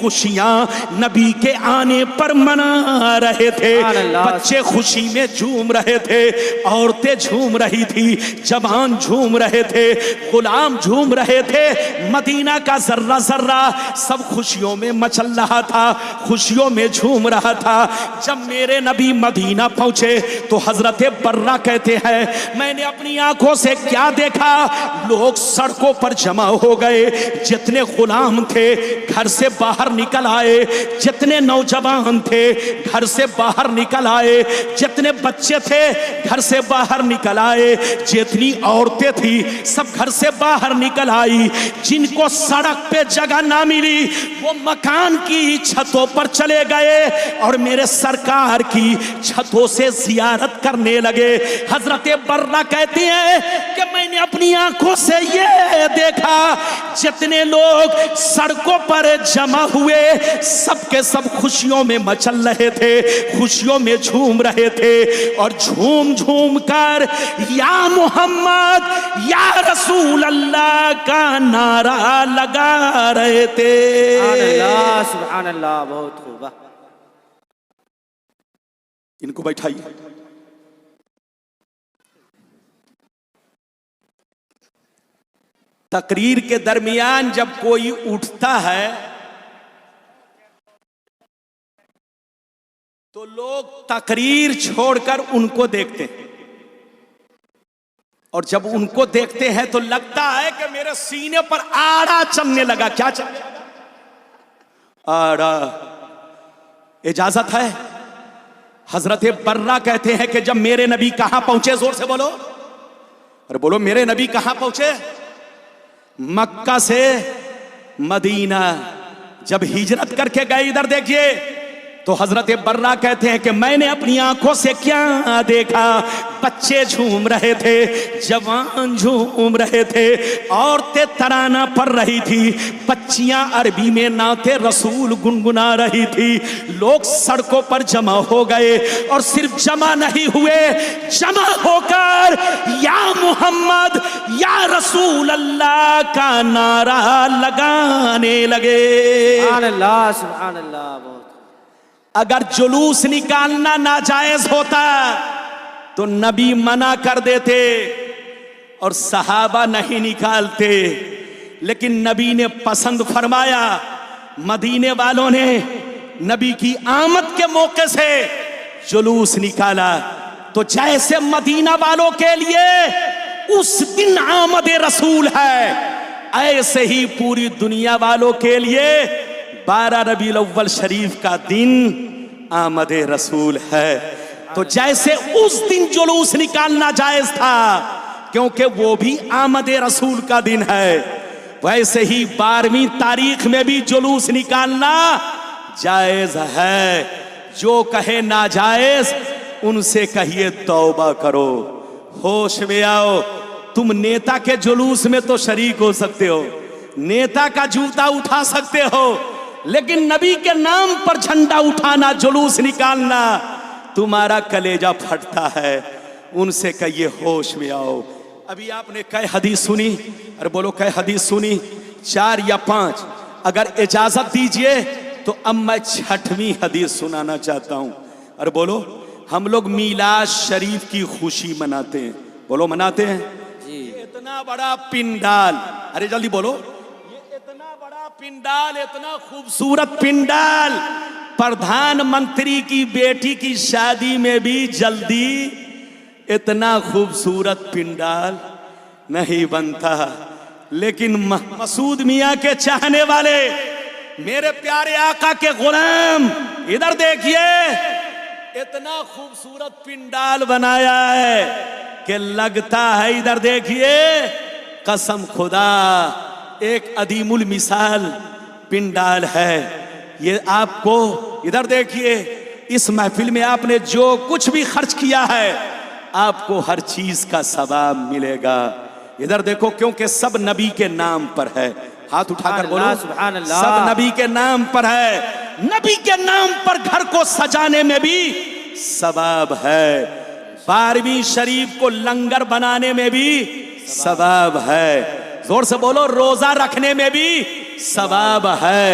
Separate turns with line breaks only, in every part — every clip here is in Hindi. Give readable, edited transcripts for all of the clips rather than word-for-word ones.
खुशियां नबी के आने पर मना रहे थे। बच्चे खुशी में झूम रहे थे, औरतें झूम रही थी, जवान झूम रहे थे, गुलाम झूम रहे थे। मदीना का जर्रा जर्रा सब खुशियों में मचल रहा था, खुशियों में झूम रहा था। जब मेरे नबी मदीना पहुंचे तो हजरत बर्रा कहते हैं मैंने अपनी आंखों से क्या देखा, लोग सड़कों पर जमा हो गए, जितने गुलाम थे घर से बाहर निकल आए, जितने नौजवान थे घर से बाहर निकल आए, जितने बच्चे थे घर से बाहर निकल आए, जितनी औरतें थी सब घर से बाहर निकल आई। जिनको सड़क पे जगह ना मिली वो मकान की छतों पर चले गए और मेरे सरकार की छतों से जियारत करने लगे। हजरत बर्रा कहती हैं कि मैंने अपनी आंखों से ये देखा, जितने लोग सड़कों पर जमा हुए सबके सब खुशियों में मचल रहे थे, खुशियों में झूम रहे थे और झूम झूम कर या मोहम्मद या रसूल अल्लाह का नारा लगा रहे थे।
सुभान अल्लाह, बहुत खूब।
इनको बैठाइए। तकरीर के दरमियान जब कोई उठता है तो लोग तकरीर छोड़कर उनको देखते हैं और जब उनको देखते हैं तो लगता है कि मेरे सीने पर आड़ा चलने लगा। क्या चल आड़ा? इजाजत है? हजरत बर्रा कहते हैं कि जब मेरे नबी कहां पहुंचे, जोर से बोलो, अरे बोलो, मेरे नबी कहां पहुंचे? मक्का से मदीना जब हिजरत करके गए, इधर देखिए, तो हजरत बर्रा कहते हैं कि मैंने अपनी आंखों से क्या देखा, बच्चे झूम रहे थे, जवान झूम रहे थे, औरतें तराना पढ़ रही थी, बच्चियां अरबी में नाते रसूल गुनगुना रही थी, लोग सड़कों पर जमा हो गए और सिर्फ जमा नहीं हुए, जमा होकर या मोहम्मद या रसूल अल्लाह का नारा लगाने लगे।
सुभान अल्लाह, सुभान अल्लाह।
अगर जुलूस निकालना नाजायज होता तो नबी मना कर देते और सहाबा नहीं निकालते, लेकिन नबी ने पसंद फरमाया। मदीने वालों ने नबी की आमद के मौके से जुलूस निकाला, तो जैसे मदीना वालों के लिए उस दिन आमद रसूल है, ऐसे ही पूरी दुनिया वालों के लिए 12 रबीउल अव्वल शरीफ का दिन आमद रसूल है। तो जैसे उस दिन जुलूस निकालना जायज था क्योंकि वो भी आमद रसूल का दिन है, वैसे ही 12वीं तारीख में भी जुलूस निकालना जायज है। जो कहे नाजायज उनसे कहिए तौबा करो, होश में आओ। तुम नेता के जुलूस में तो शरीक हो सकते हो, नेता का जूता उठा सकते हो, लेकिन नबी के नाम पर झंडा उठाना, जुलूस निकालना, तुम्हारा कलेजा फटता है। उनसे कहिए होश में आओ। अभी आपने कई हदीस सुनी, अरे बोलो कई हदीस सुनी, 4 या 5। अगर इजाजत दीजिए तो अब मैं 6वीं हदीस सुनाना चाहता हूं। अरे बोलो, हम लोग मीलाद शरीफ की खुशी मनाते हैं, बोलो मनाते हैं जी। इतना बड़ा पिंडाल, अरे जल्दी बोलो, पिंडाल, इतना खूबसूरत पिंडाल, प्रधानमंत्री की बेटी की शादी में भी जल्दी इतना खूबसूरत पिंडाल नहीं बनता। लेकिन मसूद मियां के चाहने वाले, मेरे प्यारे आका के गुलाम, इधर देखिए, इतना खूबसूरत पिंडाल बनाया है कि लगता है, इधर देखिए, कसम खुदा एक अदीमुल मिसाल पिंडाल है ये। आपको इधर देखिए, इस महफिल में आपने जो कुछ भी खर्च किया है आपको हर चीज का सवाब मिलेगा। इधर देखो, क्योंकि सब नबी के नाम पर है। हाथ उठाकर बोलो सुभान अल्लाह। सब नबी के नाम पर है। नबी के नाम पर घर को सजाने में भी सवाब है, 12वीं शरीफ को लंगर बनाने में भी सवाब है, जोर से बोलो, रोजा रखने में भी सवाब है,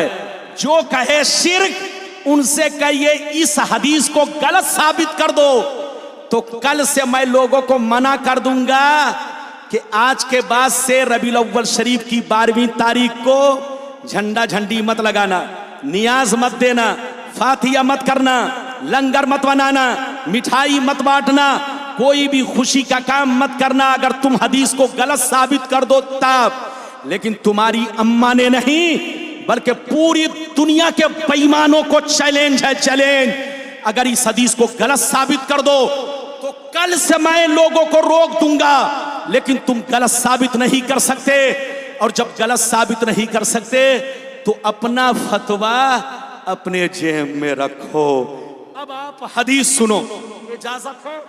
जो कहे शिर्क उनसे कहिए इस हदीस को गलत साबित कर दो, तो कल से मैं लोगों को मना कर दूंगा कि आज के बाद से रबीउल अव्वल शरीफ की 12वीं तारीख को झंडा झंडी मत लगाना, नियाज मत देना, फातिया मत करना, लंगर मत बनाना, मिठाई मत बांटना, कोई भी खुशी का काम मत करना अगर तुम हदीस को गलत साबित कर दो तब। लेकिन तुम्हारी अम्मा ने नहीं बल्कि पूरी दुनिया के बेईमानों को चैलेंज है, चैलेंज। अगर इस हदीस को गलत साबित कर दो तो कल से मैं लोगों को रोक दूंगा, लेकिन तुम गलत साबित नहीं कर सकते। और जब गलत साबित नहीं कर सकते तो अपना फतवा अपने जेब में रखो। अब आप हदीस सुनो, इजाजत हो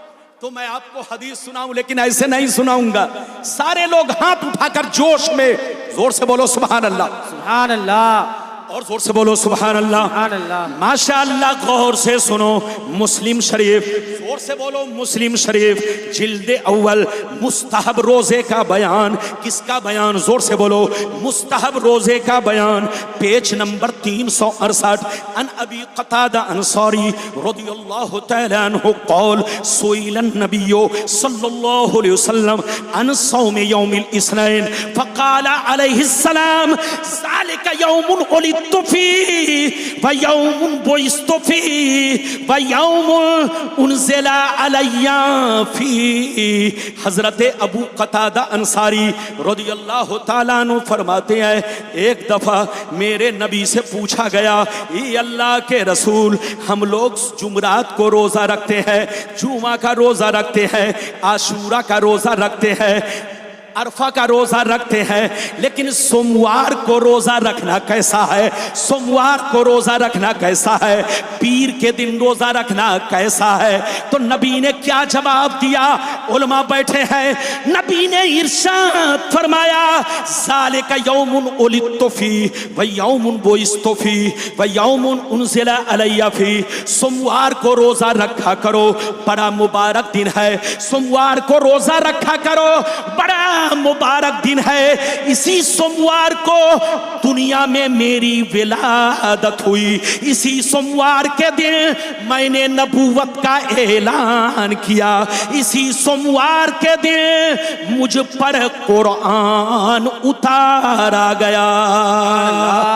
तो मैं आपको हदीस सुनाऊं, लेकिन ऐसे नहीं सुनाऊंगा। सारे लोग हाथ उठाकर जोश में जोर से बोलो सुभान अल्लाह,
सुभान अल्लाह,
और जोर से बोलो सुभान अल्लाह,
सुभान अल्लाह।
माशाअल्लाह। गौर से सुनो, मुस्लिम शरीफ, जोर से बोलो मुस्लिम शरीफ, जिल्दे अव्वल, मुस्तहब रोजे का बयान। किसका बयान? जोर से बोलो, मुस्तहब रोजे का बयान, पेज नंबर 368। अन अबी क़तादा अंसारी रज़ियल्लाहु तआला अन्हु क़ाल सुइलन नबियो सल्लल्लाहु अलैहि वसल्लम अन सौम यौमिल इस्नैन फ़क़ाला अलैहिस्सलाम ज़ालिका यौमुन उलिदतु फ़ीहि व यौमुन बुइस्तु फ़ीहि व यौमुन उनज़िला अलैया फ़ीहि। हज़रत अबू क़तादा अंसारी रज़ियल्लाहु ताला अन्हु फरमाते हैं, एक दफ़ा मेरे नबी से पूछा गया, ये अल्लाह के रसूल, हम लोग जुमरात को रोज़ा रखते हैं, जुमा का रोज़ा रखते हैं, आशूरा का रोज़ा रखते हैं, अरफा का रोजा रखते हैं, लेकिन सोमवार को रोजा रखना कैसा है? सोमवार को रोजा रखना कैसा है? पीर के दिन रोजा रखना कैसा है? तो नबी ने क्या जवाब दिया? उलमा बैठे हैं, नबी ने इरशाद फरमाया, ज़ालिका यौमुन उलिदतु फ़ीहि व यौमुन बुइस्तु फ़ीहि व यौमुन उनज़िला अलैया फ़ीहि। सोमवार को रोजा रखा करो, बड़ा मुबारक दिन है। सोमवार को रोजा रखा करो, बड़ा मुबारक दिन है। इसी सोमवार को दुनिया में मेरी विलादत हुई, इसी सोमवार के दिन मैंने नबूवत का ऐलान किया, इसी सोमवार के दिन मुझ पर कुरान उतारा गया।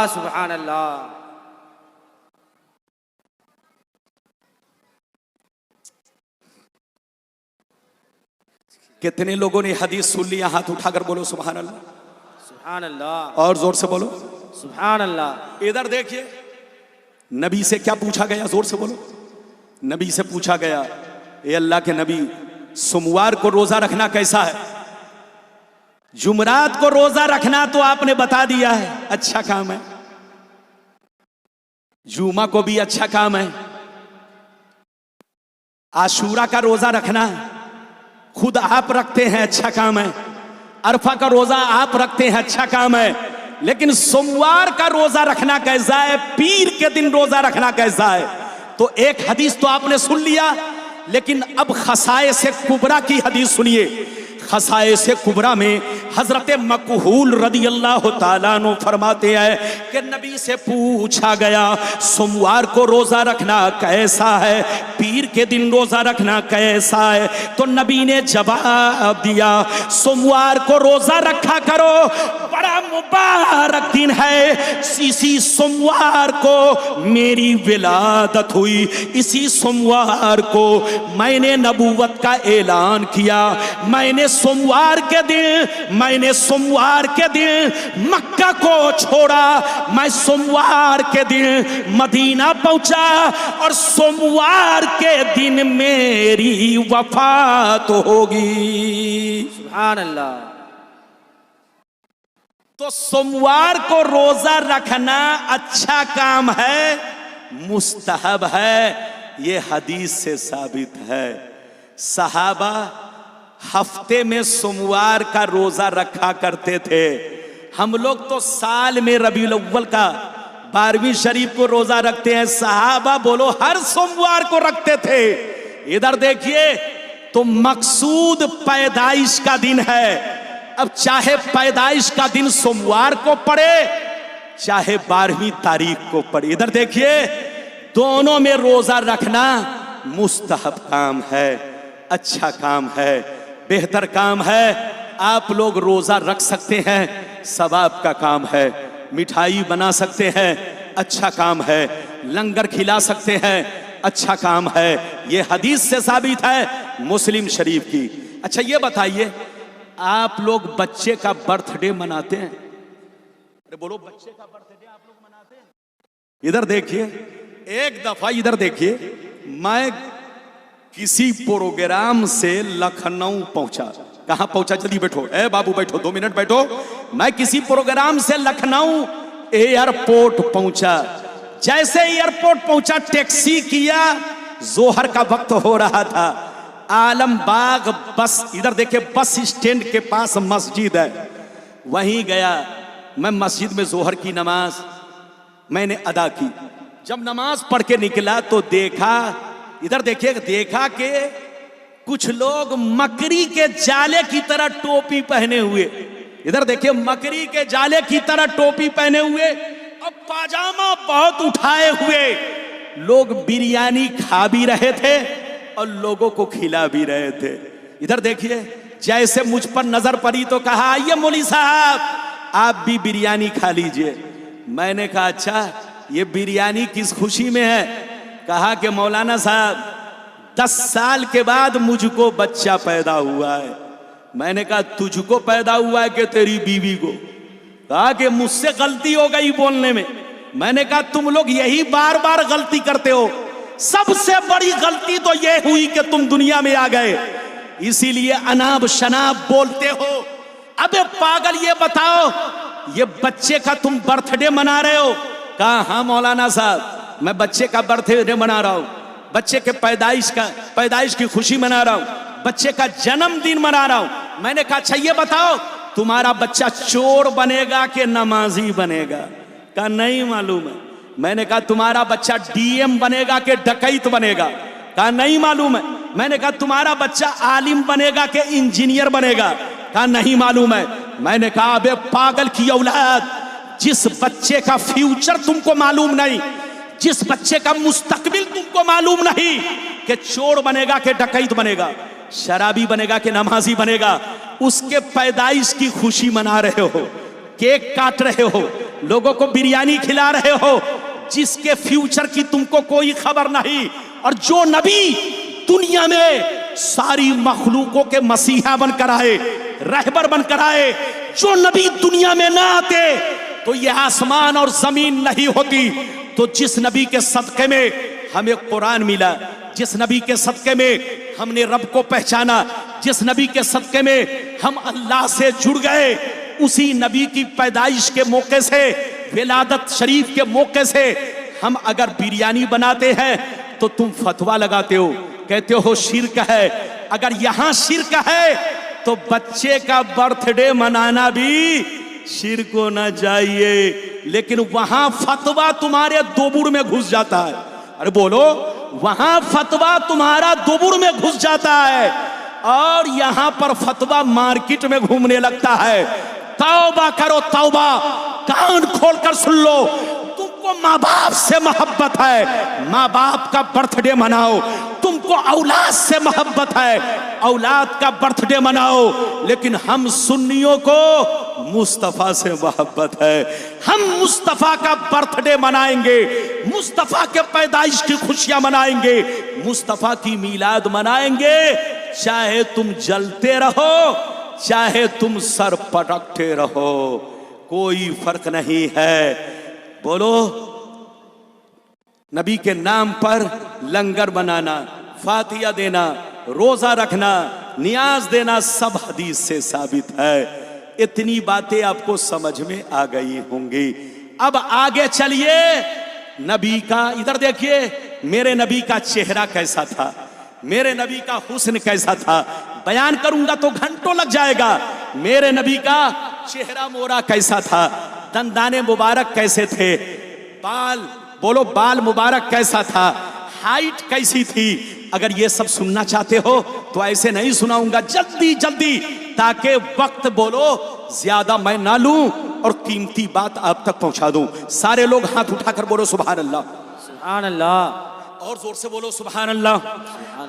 सुभान अल्लाह।
कितने लोगों ने हदीस सुन लिया? हाथ उठाकर बोलो सुभान अल्लाह,
सुभान अल्लाह,
और जोर से बोलो
सुभान अल्लाह।
इधर देखिए, नबी से क्या पूछा गया? जोर से बोलो। नबी से पूछा गया, ए अल्लाह के नबी, सोमवार को रोजा रखना कैसा है? जुमरात को रोजा रखना तो आपने बता दिया है, अच्छा काम है। जुमा को भी अच्छा काम है। आशूरा का रोजा रखना खुद आप रखते हैं, अच्छा काम है। अरफा का रोजा आप रखते हैं, अच्छा काम है। लेकिन सोमवार का रोजा रखना कैसा है? पीर के दिन रोजा रखना कैसा है? तो एक हदीस तो आपने सुन लिया, लेकिन अब खसाए-ए कुबरा की हदीस सुनिए। खसाए-ए कुबरा में हजरत मकहूल रज़ियल्लाहु ताला अन्हु फरमाते हैं कि नबी से पूछा गया, सोमवार को रोजा रखना कैसा है? पीर के दिन रोजा रखना कैसा है? तो नबी ने जवाब दिया, सोमवार को रोजा रखा करो, बड़ा मुबारक दिन है। इसी सोमवार को मेरी विलादत हुई, इसी सोमवार को मैंने नबूवत का ऐलान किया। मैंने सोमवार के दिन मक्का को छोड़ा, मैं सोमवार के दिन मदीना पहुंचा, और सोमवार के दिन मेरी वफात होगी।
सुभान अल्लाह।
तो सोमवार को रोजा रखना अच्छा काम है, मुस्तहब है, ये हदीस से साबित है। सहाबा हफ्ते में सोमवार का रोजा रखा करते थे। हम लोग तो साल में रबीउल अव्वल का 12वीं शरीफ को रोजा रखते हैं। सहाबा बोलो हर सोमवार को रखते थे। इधर देखिए, तो मकसूद पैदाइश का दिन है। अब चाहे पैदाइश का दिन सोमवार को पड़े चाहे 12वीं तारीख को पढ़े। इधर देखिए, दोनों में रोजा रखना मुस्तहब काम है, अच्छा काम है, बेहतर काम है। आप लोग रोजा रख सकते हैं, सवाब का काम है। मिठाई बना सकते हैं, अच्छा काम है। लंगर खिला सकते हैं, अच्छा काम है। ये हदीस से साबित है, मुस्लिम शरीफ की। अच्छा ये बताइए, आप लोग बच्चे का बर्थडे मनाते हैं? अरे बोलो, बच्चे का बर्थडे आप लोग मनाते हैं? इधर देखिए, एक दफा इधर देखिए, मैं किसी प्रोग्राम से लखनऊ पहुंचा। कहां पहुंचा? जल्दी बैठो, ए बाबू बैठो, 2 मिनट बैठो। मैं किसी प्रोग्राम से लखनऊ एयरपोर्ट पहुंचा। जैसे एयरपोर्ट पहुंचा, टैक्सी किया, जोहर का वक्त हो रहा था। आलमबाग बस, इधर देखिए, बस स्टैंड के पास मस्जिद है, वहीं गया। मैं मस्जिद में जोहर की नमाज मैंने अदा की। जब नमाज पढ़ के निकला तो देखा, इधर देखिए, देखा कि कुछ लोग मकड़ी के जाले की तरह टोपी पहने हुए, इधर देखिए, मकड़ी के जाले की तरह टोपी पहने हुए और पाजामा बहुत उठाए हुए लोग बिरयानी खा भी रहे थे और लोगों को खिला भी रहे थे। इधर देखिए, जैसे मुझ पर नजर पड़ी तो कहा, आइए मौली साहब, आप भी बिरयानी खा लीजिए। मैंने कहा, अच्छा ये बिरयानी किस खुशी में है? कहा कि मौलाना साहब, 10 साल के बाद मुझको बच्चा पैदा हुआ है। मैंने कहा, तुझको पैदा हुआ है कि तेरी बीवी को? कहा कि मुझसे गलती हो गई बोलने में। मैंने कहा, तुम लोग यही बार बार गलती करते हो, सबसे बड़ी गलती तो यह हुई कि तुम दुनिया में आ गए, इसीलिए अनाब शनाब बोलते हो। अबे पागल, ये बताओ, ये बच्चे का तुम बर्थडे मना रहे हो? कहा, हाँ मौलाना साहब, मैं बच्चे का बर्थडे मना रहा हूं, बच्चे के पैदाइश की खुशी मना रहा हूं, बच्चे का जन्मदिन मना रहा हूं। मैंने कहा, अच्छा ये बताओ, तुम्हारा बच्चा चोर बनेगा कि नमाजी बनेगा? कहा, नहीं मालूम है। मैंने कहा, तुम्हारा बच्चा डीएम बनेगा कि डकैत बनेगा? कहा, नहीं मालूम है। मैंने कहा, तुम्हारा बच्चा आलिम बनेगा कि इंजीनियर बनेगा? कहा, नहीं मालूम है। मैंने कहा, अबे पागल की औलाद, जिस बच्चे का फ्यूचर तुमको मालूम नहीं, जिस बच्चे का मुस्तकबिल तुमको मालूम नहीं कि चोर बनेगा कि डकैत बनेगा, शराबी बनेगा कि नमाजी बनेगा, उसके पैदाइश की खुशी मना रहे हो, केक काट रहे हो, लोगों को बिरयानी खिला रहे हो, जिसके फ्यूचर की तुमको कोई खबर नहीं। और जो नबी दुनिया में सारी मखलूकों के मसीहा बनकर आए, रहबर बनकर आए, जो नबी दुनिया में ना आते तो यह आसमान और जमीन नहीं होती। तो जिस नबी के सदके में हमें कुरान मिला, जिस नबी के सदके में हमने रब को पहचाना, जिस नबी के सदके में हम अल्लाह से जुड़ गए, उसी नबी की पैदाइश के मौके से, विलादत शरीफ के मौके से हम अगर बिरयानी बनाते हैं तो तुम फतवा लगाते हो, कहते हो शिर्क है। अगर यहां शिर्क है तो बच्चे का बर्थडे मनाना भी शिर्क होना चाहिए। लेकिन वहां फतवा तुम्हारे दोबुर में घुस जाता है। अरे बोलो, वहां फतवा तुम्हारा दोबुर में घुस जाता है और यहां पर फतवा मार्केट में घूमने लगता है। तौबा करो, तौबा, कान खोलकर सुन लो। तुमको माँ बाप से मोहब्बत है, माँ बाप का बर्थडे मनाओ। तुमको औलाद से मोहब्बत है, औलाद का बर्थडे मनाओ। लेकिन हम सुन्नियों को मुस्तफा से मोहब्बत है, हम मुस्तफा का बर्थडे मनाएंगे, मुस्तफा के पैदाइश की खुशियां मनाएंगे, मुस्तफा की मीलाद मनाएंगे। चाहे तुम जलते रहो, चाहे तुम सर पटकते रहो, कोई फर्क नहीं है। बोलो, नबी के नाम पर लंगर बनाना, फातिया देना, रोजा रखना, नियाज देना, सब हदीस से साबित है। इतनी बातें आपको समझ में आ गई होंगी। अब आगे चलिए, नबी का इधर देखिए, मेरे नबी का चेहरा कैसा था, मेरे नबी का हुस्न कैसा था। बयान करूंगा तो घंटों लग जाएगा। मेरे नबी का चेहरा मोरा कैसा था, दंदाने मुबारक कैसे थे, बाल, बोलो बाल मुबारक कैसा था, हाइट कैसी थी। अगर ये सब सुनना चाहते हो तो ऐसे नहीं सुनाऊंगा, जल्दी जल्दी, ताकि वक्त बोलो ज्यादा मैं ना लूं और कीमती बात आप तक पहुंचा दूं। सारे लोग हाथ उठाकर बोलो सुभान अल्लाह।
सुभान अल्लाह।
और जोर से बोलो सुभान अल्लाह,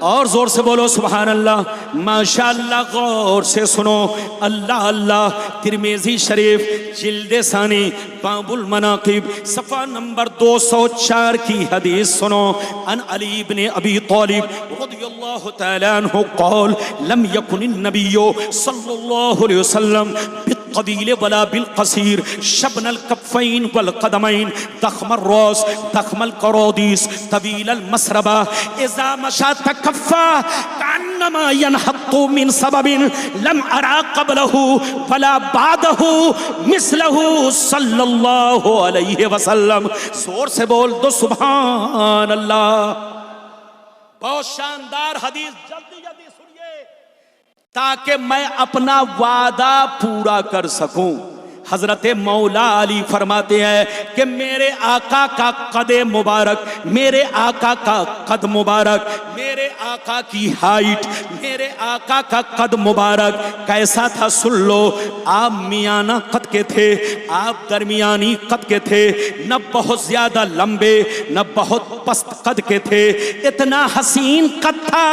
और जोर से बोलो सुभान अल्लाह। माशाअल्लाह, गौर से सुनो। अल्लाह अल्लाह। तिरमिज़ी शरीफ जिल्द सानी बाबुल मनाकिब सफ़ा नंबर 204 की हदीस सुनो। अन अली इब्न अबी तालिब रज़ियल्लाहु तआला अन्हु क़ाल लम यकुनिन नबिय्यु सल्लल्लाहु अलैहि वसल्लम बित्तवील वला बिलक़सीर शबनल कफ़ैन वल क़दमैन दख़मर रअस दख़मल क़रादीस तवील मसरबा इज़ा मशा तकफ़ा कन्नमा यनहत्तु मिन सबबिन लम अरा क़ब्लहु वला बादहु मिस्लहु सल्लल्लाहु अलैहि वसल्लम। जोर से बोल दो सुभान अल्लाह। बहुत शानदार हदीस, जल्दी जल्दी सुनिए ताकि मैं अपना वादा पूरा कर सकूं। हजरत मौला अली फरमाते हैं कि मेरे आका का कदे मुबारक, मेरे आका का कद मुबारक, मेरे आका की हाइट, मेरे आका का कद मुबारक कैसा था सुन लो। आप मियाना कद के थे, आप दरमियानी कद के थे, न बहुत ज्यादा लंबे न बहुत पस्त कद के थे। इतना हसीन कद था,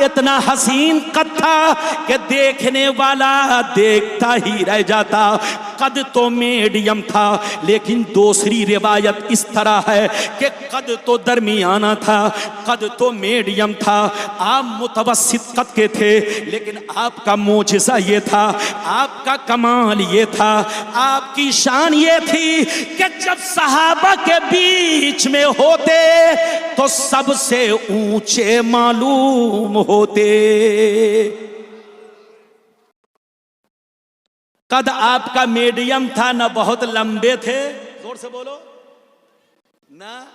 इतना हसीन कद था कि देखने वाला देखता ही रह जाता। कद तो मीडियम था, लेकिन दूसरी रिवायत इस तरह है कि कद तो दरमियाना था, कद तो मीडियम था। आप मुतवस्सित कद के थे, लेकिन आपका मोजिज़ा ये था, आपका कमाल ये था, आपकी शान ये थी कि जब सहाबा के बीच में होते तो सबसे ऊंचे मालूम होते। कद आपका मीडियम था, ना बहुत लंबे थे, जोर से बोलो, ना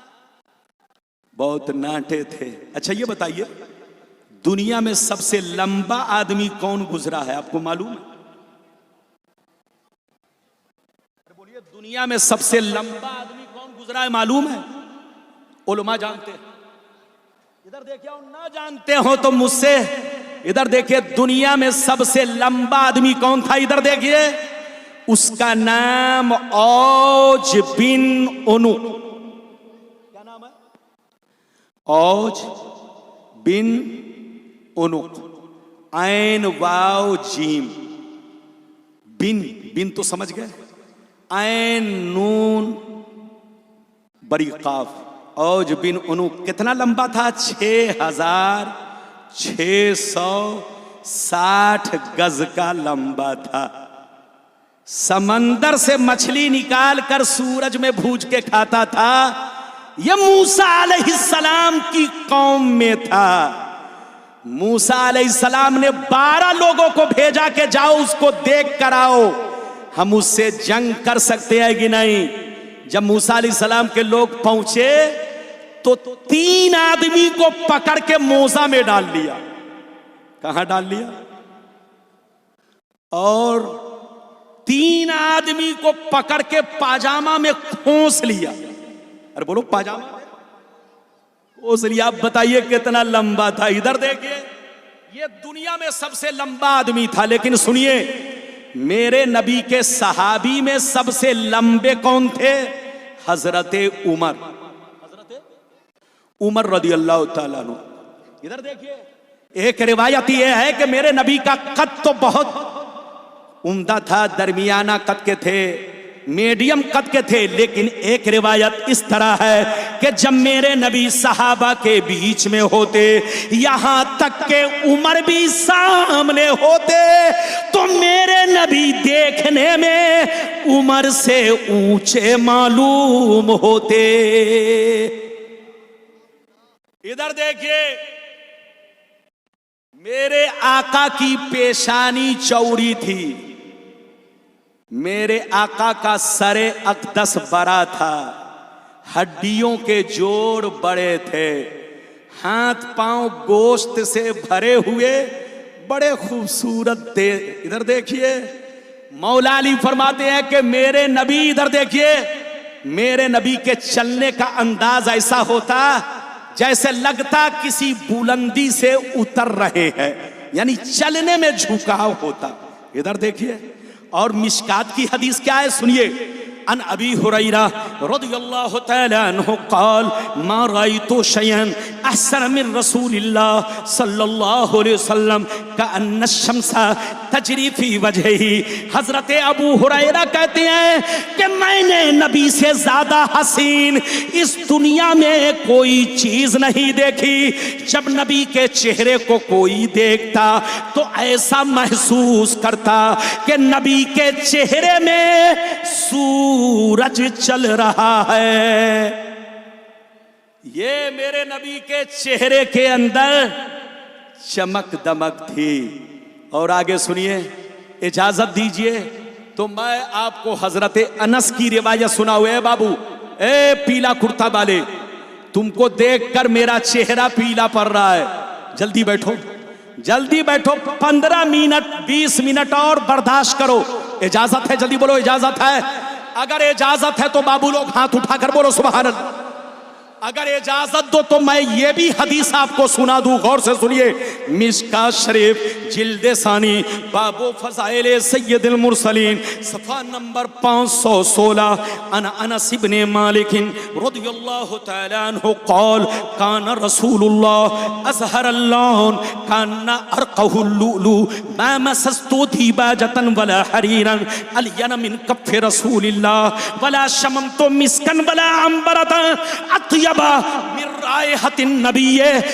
बहुत नाटे थे। अच्छा ये बताइए, दुनिया में सबसे लंबा आदमी कौन गुजरा है, आपको मालूम है? बोलिए, दुनिया में सबसे लंबा आदमी कौन गुजरा है, मालूम है? उलमा जानते हैं। इधर देखिए, ना जानते हो तो मुझसे इधर देखिए, दुनिया में सबसे लंबा आदमी कौन था? इधर देखिए, उसका नाम औज बिन उनुक। क्या नाम है? औज बिन उनुक। ऐन वाव जीम, बिन, बिन तो समझ गए, ऐन नून बड़ी काफ, औज बिन उनुक। कितना लंबा था? 6660 गज का लंबा था। समंदर से मछली निकाल कर सूरज में भूज के खाता था। यह मूसा अलैहिस्सलाम की कौम में था। मूसा अलैहिस्सलाम ने 12 लोगों को भेजा कि जाओ उसको देख कर आओ, हम उससे जंग कर सकते हैं कि नहीं। जब मूसा अलैहिस्सलाम के लोग पहुंचे तो 3 आदमी को पकड़ के मोजा में डाल लिया। कहां डाल लिया? और 3 आदमी को पकड़ के पाजामा में खोस लिया। अरे बोलो, पाजामा में खोस लिया। आप बताइए कितना लंबा था? इधर देखिए, ये दुनिया में सबसे लंबा आदमी था। लेकिन सुनिए, मेरे नबी के सहाबी में सबसे लंबे कौन थे? हजरते उमर, उमर रदी अल्लाह ताला अन्हु। इधर देखिए, एक रिवायत यह है कि मेरे नबी का कद तो बहुत उम्दा था, दरमियाना कद के थे, मीडियम कद के थे। लेकिन एक रिवायत इस तरह है कि जब मेरे नबी सहाबा के बीच में होते, यहां तक के उमर भी सामने होते, तो मेरे नबी देखने में उमर से ऊंचे मालूम होते। इधर देखिए, मेरे आका की पेशानी चौड़ी थी, मेरे आका का सरे अक़दस बड़ा था, हड्डियों के जोड़ बड़े थे, हाथ पांव गोश्त से भरे हुए बड़े खूबसूरत थे। इधर देखिए, मौला अली फरमाते हैं कि मेरे नबी, इधर देखिए, मेरे नबी के चलने का अंदाज ऐसा होता जैसे लगता किसी बुलंदी से उतर रहे हैं, यानी चलने में झुकाव होता। इधर देखिए, और मिशकात की हदीस क्या है सुनिए। अन अबी हुरैरा रदियल्लाहु तआला अन्हु क़ाल मा रायतु शयअन अहसन मिन रसूलिल्लाह सल्लल्लाहु अलैहि वसल्लम कअन्न शम्सा तजरी फी वजहिही। हजरत अबू हुरैरा कहते हैं कि मैंने नबी से ज्यादा हसीन इस दुनिया में कोई चीज नहीं देखी। जब नबी के चेहरे को कोई देखता तो ऐसा महसूस करता कि नबी के चेहरे में सूरज चल रहा है। ये मेरे नबी के चेहरे के अंदर चमक दमक थी। और आगे सुनिए, इजाजत दीजिए तो मैं आपको हजरत अनस की रिवायत सुनाऊं। ए बाबू, ए पीला कुर्ता वाले, तुमको देखकर मेरा चेहरा पीला पड़ रहा है, जल्दी बैठो, जल्दी बैठो, 15 मिनट 20 मिनट और बर्दाश्त करो। इजाजत है? जल्दी बोलो इजाजत है। अगर इजाजत है तो बाबू लोग हाथ उठाकर बोलो सुभान अल्लाह। अगर इजाजत दो तो मैं ये भी हदीस आपको सुना दूं, गौर से सुनिए। मिशकात शरीफ जिल्दे सानी बाबो फज़ाइल सय्यदुल मुरसलीन सफ़ा नंबर 516 अन अनस इब्न मालिक रदियल्लाहु तआला अन्हु क़ाल कान रसूलुल्लाह अज़हरल लौन कान अरक़हुल लुलु मा मसस्तु दीबाजतन वला हरीरन अलियन मिन कफ़ रसूलिल्लाह वला शममतु मिस्कन वला अंबरतन नबी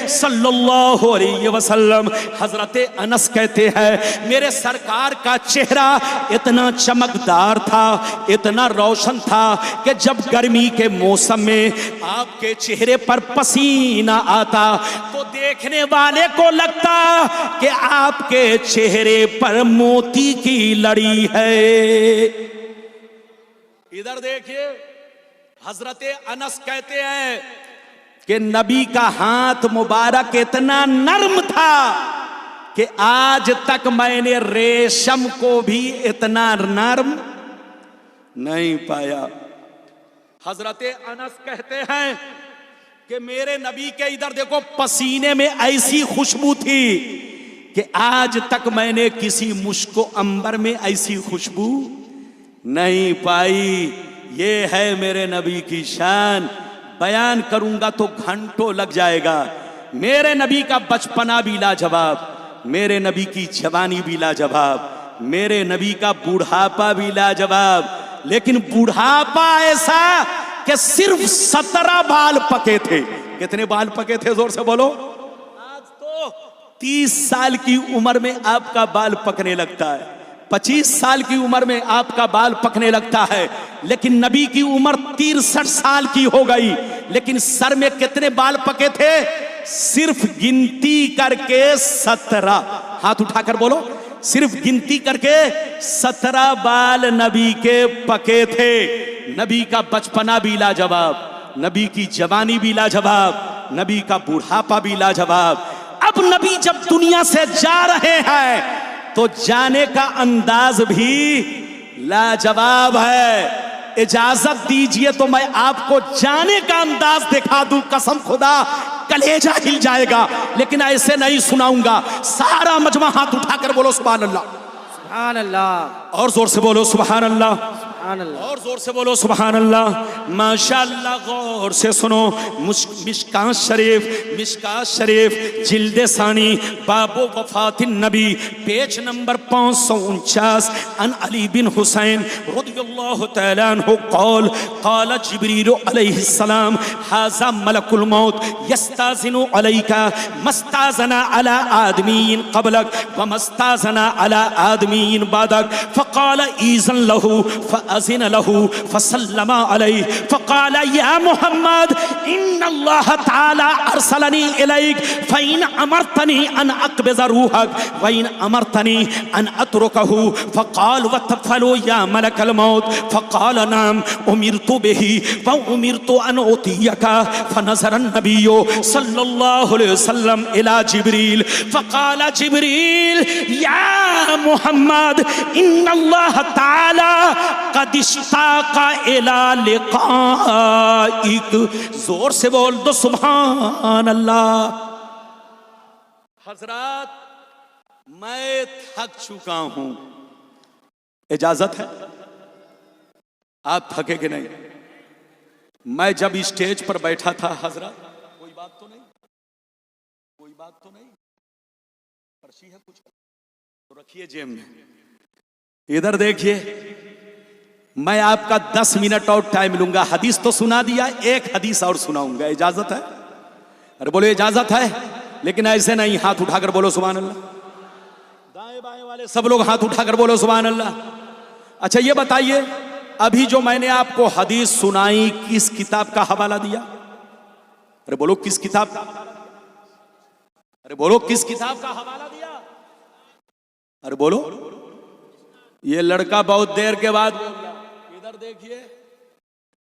सल्लल्लाहु अलैहि वसल्लम। हजरत अनस कहते हैं मेरे सरकार का चेहरा इतना चमकदार था, इतना रोशन था कि जब गर्मी के मौसम में आपके चेहरे पर पसीना आता तो देखने वाले को लगता कि आपके चेहरे पर मोती की लड़ी है। इधर देखिए, हजरत अनस कहते हैं कि नबी का हाथ मुबारक इतना नर्म था कि आज तक मैंने रेशम को भी इतना नर्म नहीं पाया। हजरत अनस कहते हैं कि मेरे नबी के इधर देखो पसीने में ऐसी खुशबू थी कि आज तक मैंने किसी मुश्को अंबर में ऐसी खुशबू नहीं पाई। ये है मेरे नबी की शान। बयान करूंगा तो घंटों लग जाएगा। मेरे नबी का बचपना भी लाजवाब, मेरे नबी की जवानी भी लाजवाब, मेरे नबी का बुढ़ापा भी लाजवाब। लेकिन बुढ़ापा ऐसा कि सिर्फ 17 बाल पके थे। कितने बाल पके थे? जोर से बोलो। आज तो 30 साल की उम्र में आपका बाल पकने लगता है, 25 साल की उम्र में आपका बाल पकने लगता है। लेकिन नबी की उम्र 63 साल की हो गई, लेकिन सर में कितने बाल पके थे? सिर्फ गिनती करके 17। हाथ उठाकर बोलो, सिर्फ गिनती करके 17 बाल नबी के पके थे। नबी का बचपना भी लाजवाब, नबी की जवानी भी लाजवाब, नबी का बुढ़ापा भी लाजवाब। अब नबी जब दुनिया से जा रहे हैं तो जाने का अंदाज भी लाजवाब है। इजाजत दीजिए तो मैं आपको जाने का अंदाज दिखा दूं, कसम खुदा कलेजा हिल जाएगा। लेकिन ऐसे नहीं सुनाऊंगा। सारा मजमा हाथ उठाकर बोलो सुभान अल्लाह,
सुभान अल्लाह।
और जोर से बोलो सुभान अल्लाह,
सुभान अल्लाह।
और जोर से बोलो सुभान अल्लाह। माशाअल्लाह, गौर से सुनो। मिशकात शरीफ जिल्दे सानी बाबो वफातिन नबी पेज नंबर 549 अन अली बिन हुसैन रदियल्लाहु तआला अन्हु क़ाल क़ाल जिब्रील अलैहिस्सलाम हाज़ा मलकुल मौत यस्ताज़िनु अलैका मस्ताज़ना अला आदमीन क़बलक व मस्ताज़ना अला आदमीन बादक फ़क़ाल ईज़न लहू फ़अज़िन लहू फ़सल्लमा अलैहि फ़क़ाल या मुहम्मद इन्नल्लाह तआला अरसलनी इलैक फ़इन अमरतनी अन अक़बिज़ रूहक व इन अमरतनी अन अतरुकहु फ़क़ाल वतफ़लु या मलकल मौत फ़क़ाल नाम उमिरतु बिही व उमिरतु अन उतियका फ़नज़र अन्नबिय्यु सल्लल्लाहु अलैहि वसल्लम इला जिब्रील फ़क़ाल जिब्रील या मुहम्मद इन्नल्लाह तआला क़द इश्ताक़ा इला लिक़ाइक। जोर से बोल दो सुभान अल्लाह। हजरात, मैं थक चुका हूं। इजाजत है? आप थके कि नहीं? मैं जब स्टेज पर बैठा था हजरत, कोई बात तो नहीं, कोई बात तो नहीं, पर्ची है कुछ तो रखिए जेब में। इधर देखिए, मैं आपका 10 मिनट और टाइम लूंगा। हदीस तो सुना दिया, एक हदीस और सुनाऊंगा। इजाजत है? अरे बोलो इजाजत है, लेकिन ऐसे नहीं। हाथ उठाकर बोलो सुभान अल्लाह। दाएं बाएं वाले सब लोग हाथ उठाकर बोलो सुभान अल्लाह। अच्छा ये बताइए, अभी जो मैंने आपको हदीस सुनाई किस किताब का हवाला दिया? अरे बोलो किस किताब का? अरे बोलो किस किताब का हवाला दिया? अरे बोलो। ये लड़का बहुत देर के बाद बोल रहा है, इधर देखिए,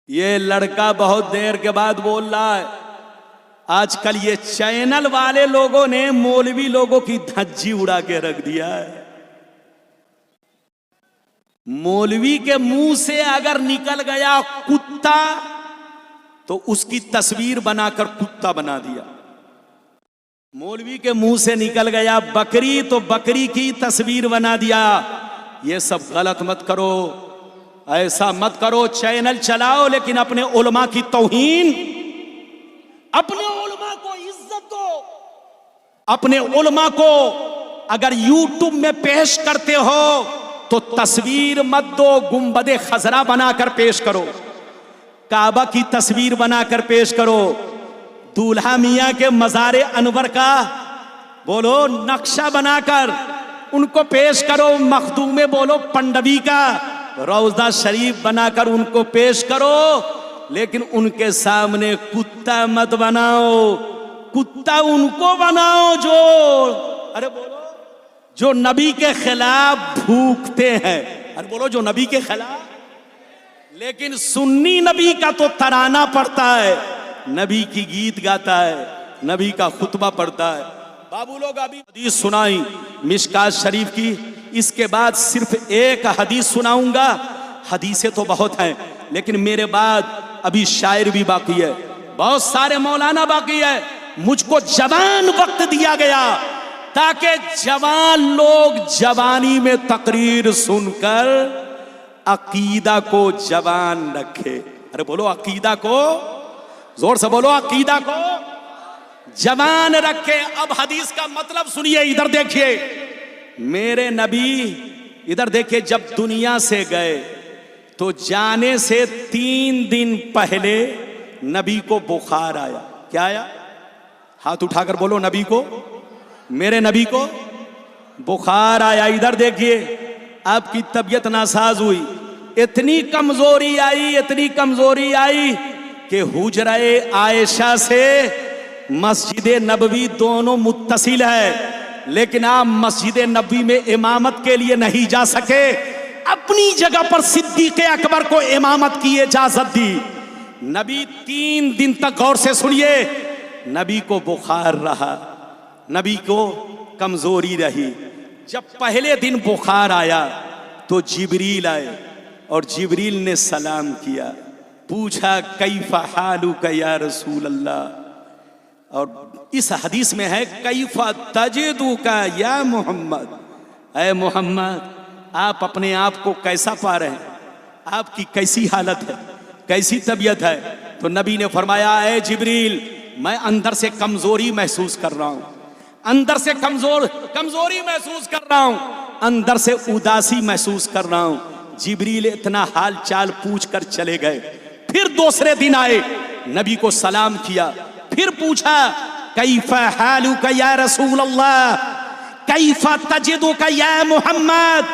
ये लड़का बहुत देर के बाद बोल रहा है। आजकल ये चैनल वाले लोगों ने मौलवी लोगों की धज्जी उड़ा के रख दिया है। मौलवी के मुंह से अगर निकल गया कुत्ता तो उसकी तस्वीर बनाकर कुत्ता बना दिया। मौलवी के मुंह से निकल गया बकरी तो बकरी की तस्वीर बना दिया। ये सब गलत मत करो, ऐसा मत करो। चैनल चलाओ लेकिन अपने उलमा की तौहीन, अपने उलमा को इज्जत दो। अपने उलमा को अगर यूट्यूब में पेश करते हो तो तस्वीर मत दो, गुंबदे खजरा बनाकर पेश करो, काबा की तस्वीर बनाकर पेश करो, दूल्हा मियां के मज़ारे अनवर का बोलो नक्शा बनाकर उनको पेश करो, मखदूमे बोलो पंडवी का रौज़ा शरीफ बनाकर उनको पेश करो, लेकिन उनके सामने कुत्ता मत बनाओ। कुत्ता उनको बनाओ जो, अरे बोलो, जो नबी के खिलाफ भूखते हैं। अरे बोलो जो नबी के खिलाफ। लेकिन सुन्नी नबी का तो तराना पढ़ता है, नबी की गीत गाता है, नबी का खुतबा पढ़ता है। बाबू लोग अभी हदीस सुनाई मिशकात शरीफ की, इसके बाद सिर्फ एक हदीस सुनाऊंगा। हदीसें तो बहुत हैं लेकिन मेरे बाद अभी शायर भी बाकी है, बहुत सारे मौलाना बाकी है। मुझको जवान वक्त दिया गया ताकि जवान लोग जवानी में तकरीर सुनकर अकीदा को जवान रखे। अरे बोलो अकीदा को, जोर से बोलो, अकीदा को जवान रखे। अब हदीस का मतलब सुनिए, इधर देखिए। मेरे नबी, इधर देखिए, जब दुनिया से गए तो जाने से 3 दिन पहले नबी को बुखार आया। क्या आया? हाथ उठाकर बोलो, नबी को, मेरे नबी को बुखार आया। इधर देखिए, आपकी तबीयत नासाज हुई, इतनी कमजोरी आई, इतनी कमजोरी आई कि हुजरे आयशा से मस्जिद नबवी दोनों मुत्तसिल है, लेकिन आप मस्जिद नबवी में इमामत के लिए नहीं जा सके। अपनी जगह पर सिद्दीक़ अकबर को इमामत की इजाजत दी। नबी 3 दिन तक, गौर से सुनिए, नबी को बुखार रहा, नबी को कमजोरी रही। जब पहले दिन बुखार आया तो जिब्रील आए और जिब्रील ने सलाम किया, पूछा कैफा हालुका या रसूल अल्लाह। और इस हदीस में है कैफा तजिदुका या मोहम्मद, ऐ मोहम्मद आप अपने आप को कैसा पा रहे हैं, आपकी कैसी हालत है, कैसी तबीयत है? तो नबी ने फरमाया, ऐ जिब्रील मैं अंदर से कमजोरी महसूस कर रहा हूं, अंदर से कमजोरी महसूस कर रहा हूं, अंदर से उदासी महसूस कर रहा हूं। जिब्रील इतना हाल चाल पूछ कर चले गए। फिर दूसरे दिन आए, नबी को सलाम किया, फिर पूछा कैफा हालुका या रसूल अल्लाह, कैफा तजिदुका या मोहम्मद,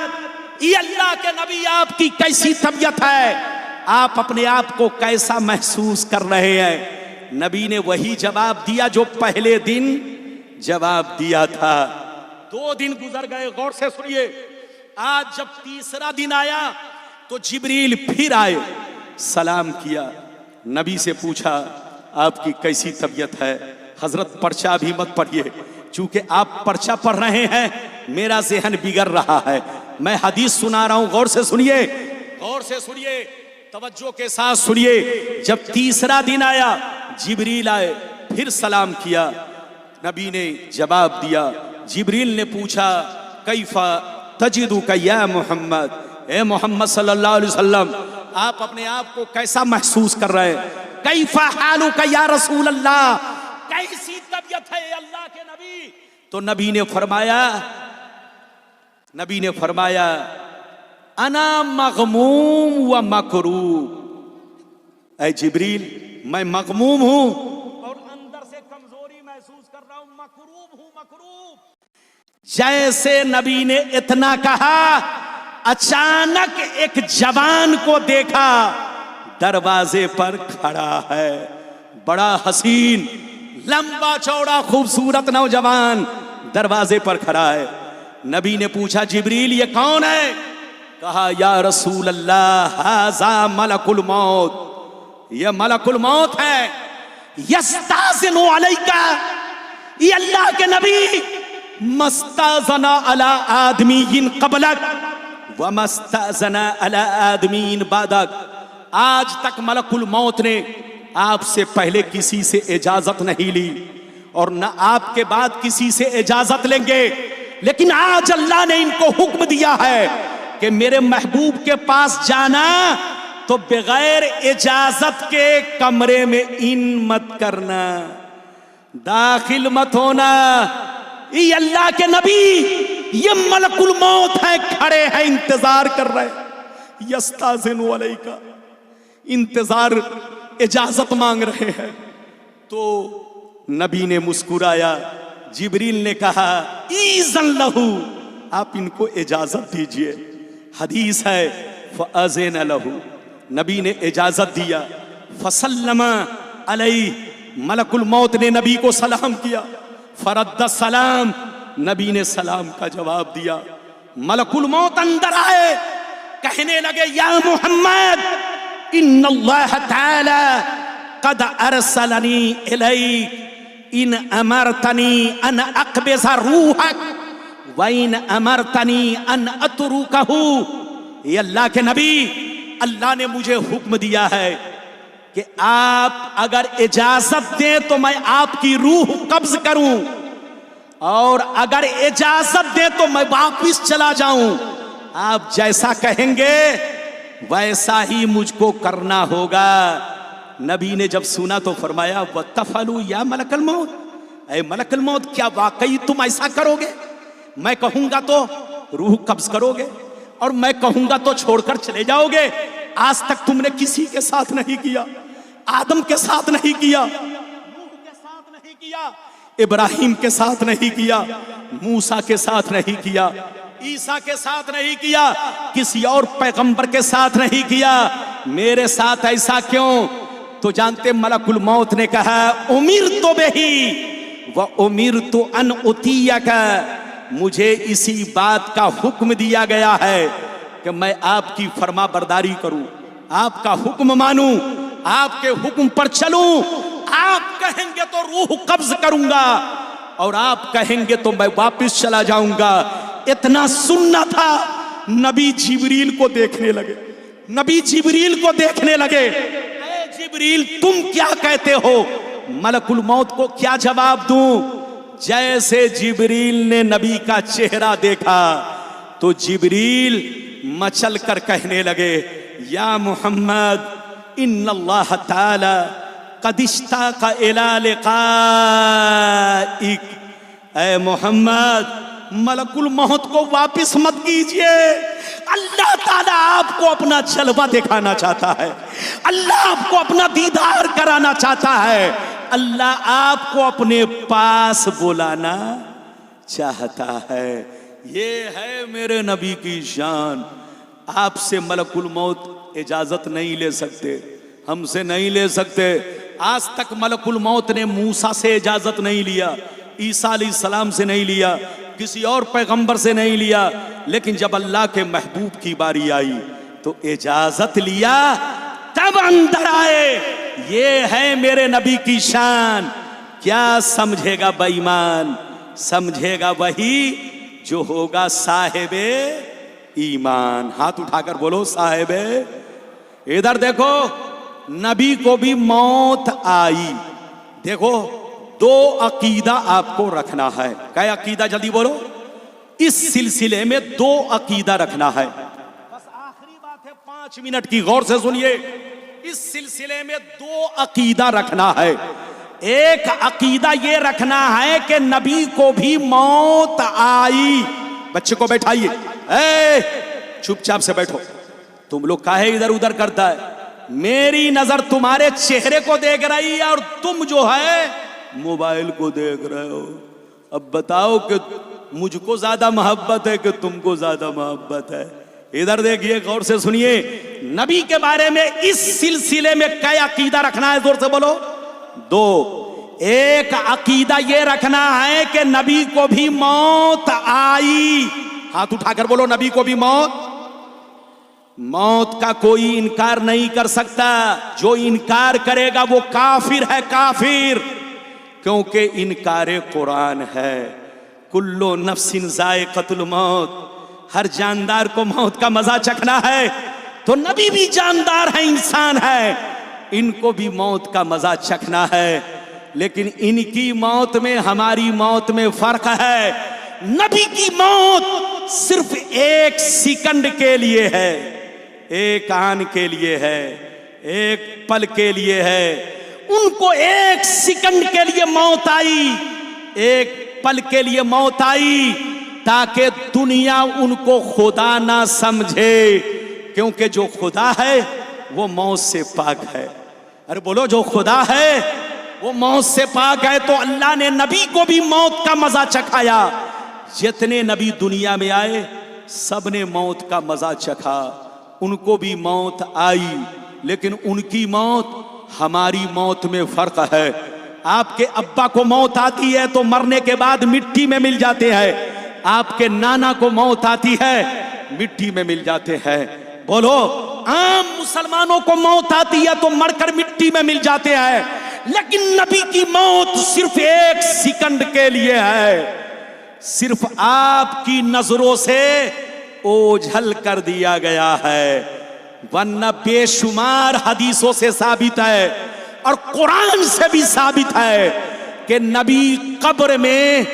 ये अल्लाह के नबी आपकी कैसी तबीयत है, आप अपने आप को कैसा महसूस कर रहे हैं? नबी ने वही जवाब दिया जो पहले दिन जवाब दिया था। 2 दिन गुजर गए, गौर से सुनिए। आज जब तीसरा दिन आया तो जिब्रील फिर आए, सलाम किया, नबी से पूछा आपकी कैसी तबीयत है? हजरत पर्चा भी मत पढ़िए, चूंकि आप पर्चा पढ़ रहे हैं मेरा ज़हन बिगड़ रहा है। मैं हदीस सुना रहा हूं, गौर से सुनिए, गौर से सुनिए, तवज्जो के साथ सुनिए। जब तीसरा दिन आया, जिब्रील आए, फिर सलाम किया, नबी ने जवाब दिया। जिब्रील ने पूछा कैफा तजिदुका या मोहम्मद, ए मोहम्मद सल्लल्लाहु अलैहि वसल्लम, आप अपने आप को कैसा महसूस कर रहे हैं? कैफा हालुका या रसूल अल्लाह, कैसी तबीयत है अल्लाह के नबी? तो नबी ने फरमाया अना मगमूम व मकरूब। ऐ जिब्रील, मैं मगमूम हूं और अंदर से कमजोरी महसूस कर रहा हूं, मकरूब हूं, मकरूब। जैसे नबी ने इतना कहा, अचानक एक जवान को देखा, दरवाजे पर खड़ा है, बड़ा हसीन, लंबा चौड़ा खूबसूरत नौजवान दरवाजे पर खड़ा है। नबी ने पूछा, जिब्रील ये कौन है? कहा, या रसूल अल्लाह, हाज़ा मलकुल मौत, ये मलकुल मौत है। यस्ताज़िनु अलैका, ये अल्लाह के नबी, मस्ताज़ना अला आदमीयिन क़बलक व मस्ताज़ना अला आदमीन बादक। आज तक मलकुल मौत ने आपसे पहले किसी से इजाजत नहीं ली और न आपके बाद किसी से इजाजत लेंगे, लेकिन आज अल्लाह ने इनको हुक्म दिया है कि मेरे महबूब के पास जाना तो बगैर इजाजत के कमरे में इन मत करना, दाखिल मत होना। ये अल्लाह के नबी, ये मलकुल मौत है, खड़े हैं, इंतजार कर रहे हैं। यस्ताज़िनु अलैका, इंतजार, इजाजत मांग रहे हैं। तो नबी ने मुस्कुराया। जिब्रील ने कहा, ईज़न लहू, आप इनको इजाजत दीजिए। हदीस है, फ़अज़िन लहू, नबी ने इजाजत दिया। फसल्लमा अलैहि, मलकुल मौत ने नबी को सलाम किया। फरद्द सलाम, नबी ने सलाम का जवाब दिया। मलकुल मौत अंदर आए, कहने लगे, या मोहम्मद, इन्नल्लाह तआला क़द अरसलनी इलैक इन अमरतनी अन अक़बिज़ रूहक व इन अमरतनी अन अतरुकहू। ये अल्लाह के नबी, अल्लाह ने मुझे हुक्म दिया है कि आप अगर इजाजत दें तो मैं आपकी रूह कब्ज करूं, और अगर इजाजत दें तो मैं वापिस चला जाऊं। आप जैसा कहेंगे वैसा ही मुझको करना होगा। नबी ने जब सुना तो फरमाया, वतफलू या मलकल मौत, ऐ मलकल मौत, क्या वाकई तुम ऐसा करोगे? मैं कहूंगा तो रूह कब्ज करोगे और मैं कहूंगा तो छोड़कर चले जाओगे। आज तक तुमने किसी के साथ नहीं किया, आदम के साथ नहीं किया, नूह के साथ नहीं किया, इब्राहिम के साथ नहीं किया, मूसा के साथ नहीं किया, ईसा के साथ नहीं किया, किसी और पैगंबर के साथ नहीं किया, मेरे साथ ऐसा क्यों? तो जानते, मलकुल मौत ने कहा, उमिर तो बेही व उमिर तो अन उतियका, मुझे इसी बात का हुक्म दिया गया है कि मैं आपकी फरमा बरदारी करूं, आपका हुक्म मानूं, आपके हुक्म पर चलूं। आप कहेंगे तो रूह कब्ज करूंगा और आप कहेंगे तो मैं वापस चला जाऊंगा। इतना सुनना था, नबी जिब्रील को देखने लगे। नबी जिब्रील को देखने लगे, ऐ जिब्रील तुम क्या कहते हो? मलकुल मौत को क्या जवाब दूं? जैसे जिब्रील ने नबी का चेहरा देखा तो जिब्रील मचल कर कहने लगे, या मोहम्मद, इन्नल्लाह ताला क़द इश्ताक़ इला लिक़ाइक। ऐ मोहम्मद, मलकुल मौत को वापिस मत कीजिए। अल्लाह ताला आपको अपना जलवा दिखाना चाहता है, अल्लाह आपको अपना दीदार कराना चाहता है, अल्लाह आपको अपने पास बुलाना चाहता है। ये है मेरे नबी की शान। आपसे मलकुल मौत इजाजत नहीं ले सकते, हमसे नहीं ले सकते। आज तक मलकुल मौत ने मूसा से इजाजत नहीं लिया, ईसा अलैहिस्सलाम से नहीं लिया, किसी और पैगंबर से नहीं लिया, लेकिन जब अल्लाह के महबूब की बारी आई तो इजाजत लिया, तब अंदर आए। ये है मेरे नबी की शान। क्या समझेगा बेईमान? समझेगा वही जो होगा साहिबे ईमान। हाथ उठाकर बोलो साहिबे। इधर देखो, नबी को भी मौत आई। देखो, दो अकीदा आपको रखना है। क्या अकीदा? जल्दी बोलो। इस सिलसिले में दो अकीदा रखना है। बस 5 मिनट की गौर से सुनिए। इस सिलसिले में 2 अकीदा रखना है। एक अकीदा ये रखना है कि नबी को भी मौत आई। बच्चे को बैठाइए, चुपचाप से बैठो। तुम लोग काहे इधर उधर करता है? मेरी नजर तुम्हारे चेहरे को देख रही है और तुम जो है मोबाइल को देख रहे हो। अब बताओ कि मुझको ज्यादा मोहब्बत है कि तुमको ज्यादा मोहब्बत है? इधर देखिए, गौर से सुनिए। नबी के बारे में इस सिलसिले में क्या अकीदा रखना है? जोर से बोलो। 2, एक अकीदा ये रखना है कि नबी को भी मौत आई। हाथ उठाकर बोलो, नबी को भी मौत का कोई इनकार नहीं कर सकता। जो इनकार करेगा वो काफिर है, काफिर। क्योंकि इनकार कुरान है, कुल्लो नफ्सिन जायक़तुल मौत, हर जानदार को मौत का मजा चखना है। तो नबी भी जानदार है, इंसान है, इनको भी मौत का मजा चखना है। लेकिन इनकी मौत में हमारी मौत में फर्क है। नबी की मौत सिर्फ 1 सेकंड के लिए है, 1 आन के लिए है, 1 पल के लिए है। उनको 1 सेकंड के लिए मौत आई, 1 पल के लिए मौत आई, ताकि दुनिया उनको खुदा ना समझे। क्योंकि जो खुदा है वो मौत से पाक है। अरे बोलो, जो खुदा है वो मौत से पाक है। तो अल्लाह ने नबी को भी मौत का मजा चखाया। जितने नबी दुनिया में आए सब ने मौत का मजा चखा, उनको भी मौत आई। लेकिन उनकी मौत हमारी मौत में फर्क है। आपके अब्बा को मौत आती है तो मरने के बाद मिट्टी में मिल जाते हैं। आपके नाना को मौत आती है, मिट्टी में मिल जाते हैं। बोलो, आम मुसलमानों को मौत आती है तो मरकर मिट्टी में मिल जाते हैं। लेकिन नबी की मौत सिर्फ 1 सेकंड के लिए है। सिर्फ आपकी नजरों से ओझल कर दिया गया है, वरना बेशुमार हदीसों से साबित है और कुरान से भी साबित है कि नबी कब्र में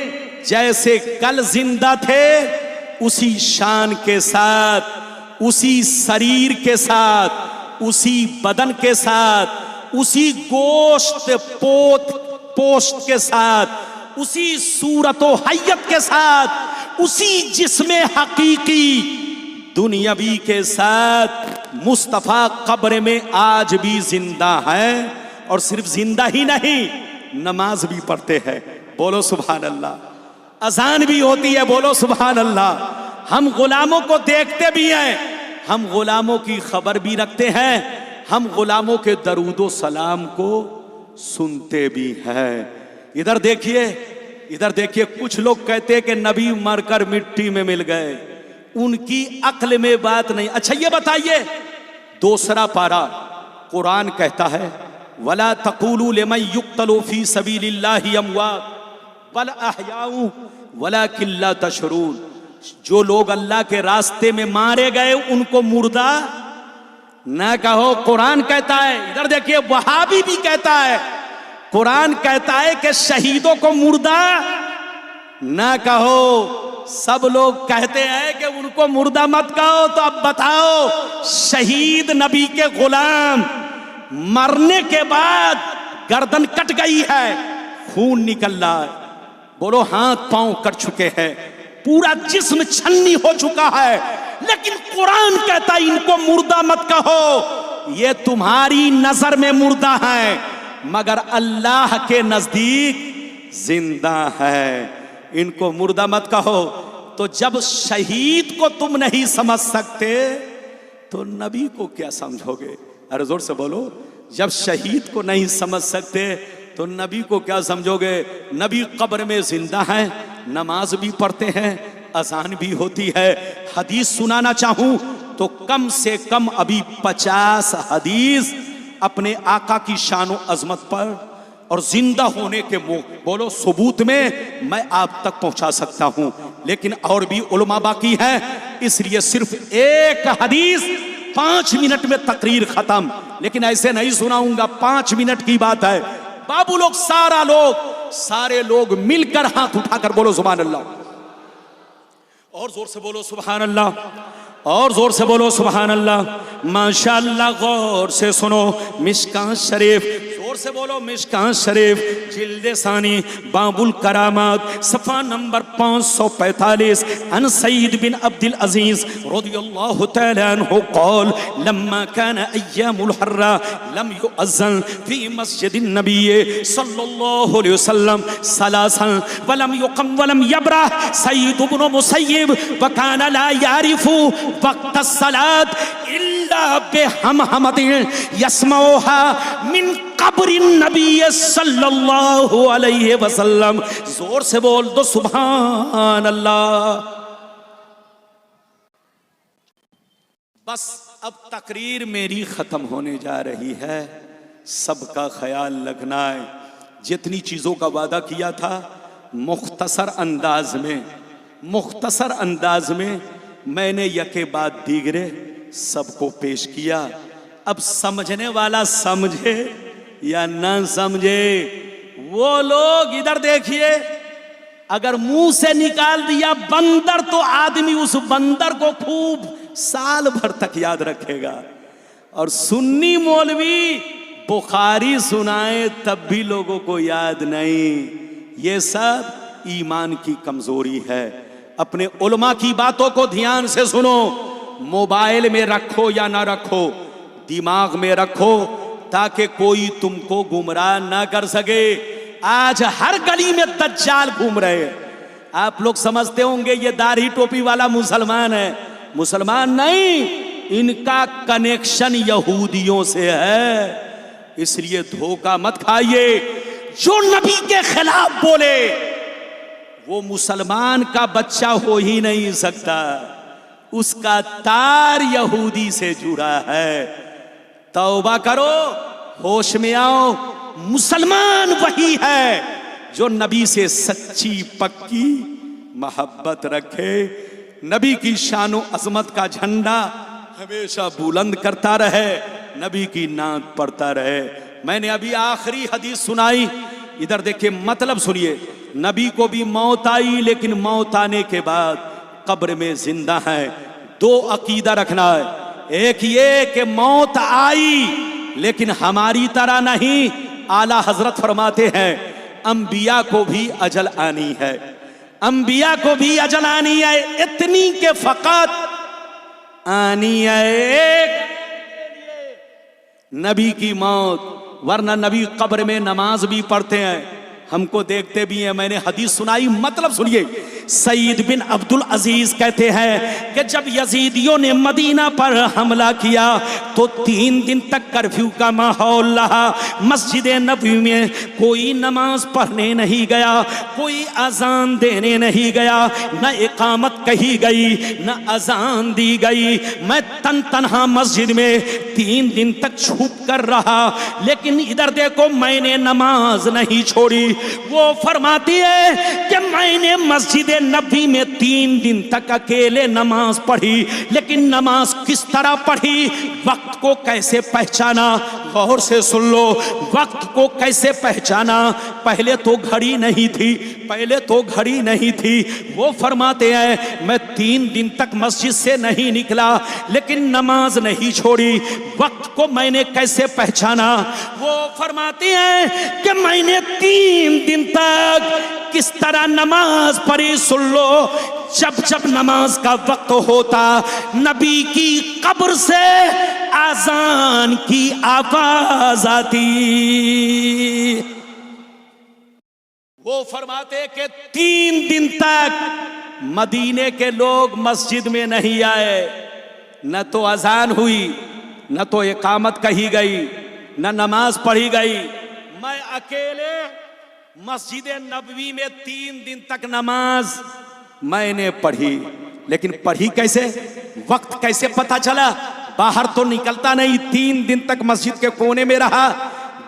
जैसे कल जिंदा थे, उसी शान के साथ, उसी शरीर के साथ, उसी बदन के साथ, उसी गोश्त पोस्ट के साथ, उसी सूरत व हैयत के साथ, उसी जिस्म हकीकी दुनियावी के साथ मुस्तफा कब्र में आज भी जिंदा है। और सिर्फ जिंदा ही नहीं, नमाज भी पढ़ते हैं। बोलो सुभान अल्लाह। अजान भी होती है, बोलो सुभान अल्लाह। हम गुलामों को देखते भी हैं, हम गुलामों की खबर भी रखते हैं, हम गुलामों के दरूदो सलाम को सुनते भी हैं। इधर देखिए, इधर देखिए, कुछ लोग कहते हैं कि नबी मरकर मिट्टी में मिल गए। उनकी अक्ल में बात नहीं। अच्छा ये बताइए, 2 पारा कुरान कहता है, वला तक़ूलू लिमन युक़्तलू फ़ी सबीलिल्लाहि अमवात बल अहयाउ वलाकिन ला तशऊरून। जो लोग अल्लाह के रास्ते में मारे गए उनको मुर्दा ना कहो, कुरान कहता है। इधर देखिए, वहाबी भी कहता है, कुरान कहता है कि शहीदों को मुर्दा ना कहो। सब लोग कहते हैं कि उनको मुर्दा मत कहो। तो अब बताओ, शहीद नबी के गुलाम मरने के बाद गर्दन कट गई है, खून निकल रहा है, बोलो हाथ पांव कट चुके हैं, पूरा जिस्म छन्नी हो चुका है, लेकिन कुरान कहता है इनको मुर्दा मत कहो। ये तुम्हारी नजर में मुर्दा है, मगर अल्लाह के नजदीक जिंदा है। इनको मुर्दा मत कहो। तो जब शहीद को तुम नहीं समझ सकते तो नबी को क्या समझोगे? अरे जोर से बोलो। जब शहीद को नहीं समझ सकते तो नबी को क्या समझोगे? नबी कब्र में जिंदा है, नमाज भी पढ़ते हैं, अजान भी होती है। हदीस सुनाना चाहूं तो कम से कम अभी 50 हदीस अपने आका की शान व अजमत पर और जिंदा होने के बोलो सबूत में मैं आप तक पहुंचा सकता हूं। लेकिन और भी उलमा बाकी हैं, इसलिए सिर्फ एक हदीस 5 मिनट में तकरीर खत्म। लेकिन ऐसे नहीं सुनाऊंगा, 5 मिनट की बात है। बाबू लोग, सारे लोग मिलकर हाथ उठाकर बोलो सुभान अल्लाह, और जोर से बोलो सुभान अल्लाह। और जोर से बोलो सुभान अल्लाह। माशाअल्लाह, गौर से सुनो मिशकात शरीफ, जोर से बोलो मिशकात शरीफ, जिल्द सानी बाबुल करामात, सफ़ा नंबर 545। अन सईद बिन अब्दुल अजीज रज़ियल्लाहु तआला अन्हु क़ाल लम्मा कान अय्यामुल हर्रा लम युअज़्ज़न फी मस्जिदिन नबी सल्लल्लाहु अलैहि वसल्लम सलासन वलम युक़म वलम यबरह सईद इब्न मुसय्यब व कान ला यारिफु वक्त सलात इल्ला बिहमहमतिन यस्मऊहा मिन कब्रिन नबी सल्लल्लाहु अलैहि वसल्लम। जोर से बोल दो सुभान अल्लाह। बस अब तकरीर मेरी खत्म होने जा रही है, सबका ख्याल रखना है। जितनी चीजों का वादा किया था मुख्तसर अंदाज में मैंने यके बाद दीगरे सबको पेश किया। अब समझने वाला समझे या ना समझे, वो लोग इधर देखिए, अगर मुंह से निकाल दिया बंदर तो आदमी उस बंदर को खूब साल भर तक याद रखेगा। और सुन्नी मौलवी बुखारी सुनाए तब भी लोगों को याद नहीं। ये सब ईमान की कमजोरी है। अपने उलमा की बातों को ध्यान से सुनो। मोबाइल में रखो या ना रखो, दिमाग में रखो ताकि कोई तुमको गुमराह ना कर सके। आज हर गली में दज्जाल घूम रहे हैं। आप लोग समझते होंगे ये दाढ़ी टोपी वाला मुसलमान है। मुसलमान नहीं, इनका कनेक्शन यहूदियों से है। इसलिए धोखा मत खाइए। जो नबी के खिलाफ बोले वो मुसलमान का बच्चा हो ही नहीं सकता, उसका तार यहूदी से जुड़ा है। तौबा करो, होश में आओ। मुसलमान वही है जो नबी से सच्ची पक्की मोहब्बत रखे, नबी की शानो अजमत का झंडा हमेशा बुलंद करता रहे, नबी की नात पढ़ता रहे। मैंने अभी आखिरी हदीस सुनाई, इधर देखिए, मतलब सुनिए। नबी को भी मौत आई, लेकिन मौत आने के बाद कब्र में जिंदा है। दो अकीदा रखना है। एक ये कि मौत आई लेकिन हमारी तरह नहीं। आला हजरत फरमाते हैं अंबिया को भी अजल आनी है, अंबिया को भी अजल आनी है, इतनी के फकत आनी है नबी की मौत। वरना नबी कब्र में नमाज भी पढ़ते हैं, हमको देखते भी हैं। मैंने हदीस सुनाई, मतलब सुनिए। सईद बिन अब्दुल अजीज कहते हैं कि जब यजीदियों ने मदीना पर हमला किया तो 3 दिन तक कर्फ्यू का माहौल रहा। मस्जिद नबी में कोई नमाज पढ़ने नहीं गया, कोई अजान देने नहीं गया, न इकामत कही गई, न अजान दी गई। मैं तन्हा मस्जिद में 3 दिन तक छुप कर रहा, लेकिन इधर देखो, मैंने नमाज नहीं छोड़ी। वो फरमाती है कि मैंने मस्जिद नबी में 3 दिन तक अकेले नमाज पढ़ी, लेकिन नमाज किस तरह पढ़ी, वक्त को कैसे पहचाना। गौर से सुन लो, वक्त को कैसे पहचाना। पहले तो घड़ी नहीं थी, पहले तो घड़ी नहीं थी। वो फरमाते हैं मैं 3 दिन तक मस्जिद से नहीं निकला, लेकिन नमाज नहीं छोड़ी। वक्त को मैंने कैसे पहचाना। वो फरमाते हैं कि मैंने 3 दिन तक किस तरह नमाज पढ़ी। सुन लो, जब जब नमाज का वक्त होता, नबी की कब्र से आजान की आवाज आती। वो फरमाते कि 3 दिन तक मदीने के लोग मस्जिद में नहीं आए, न तो अजान हुई, न तो इकामत कही गई, न नमाज पढ़ी गई। मैं अकेले मस्जिद नबवी में 3 दिन तक नमाज मैंने पढ़ी, लेकिन पढ़ी कैसे, वक्त कैसे पता चला। बाहर तो निकलता नहीं, 3 दिन तक मस्जिद के कोने में रहा,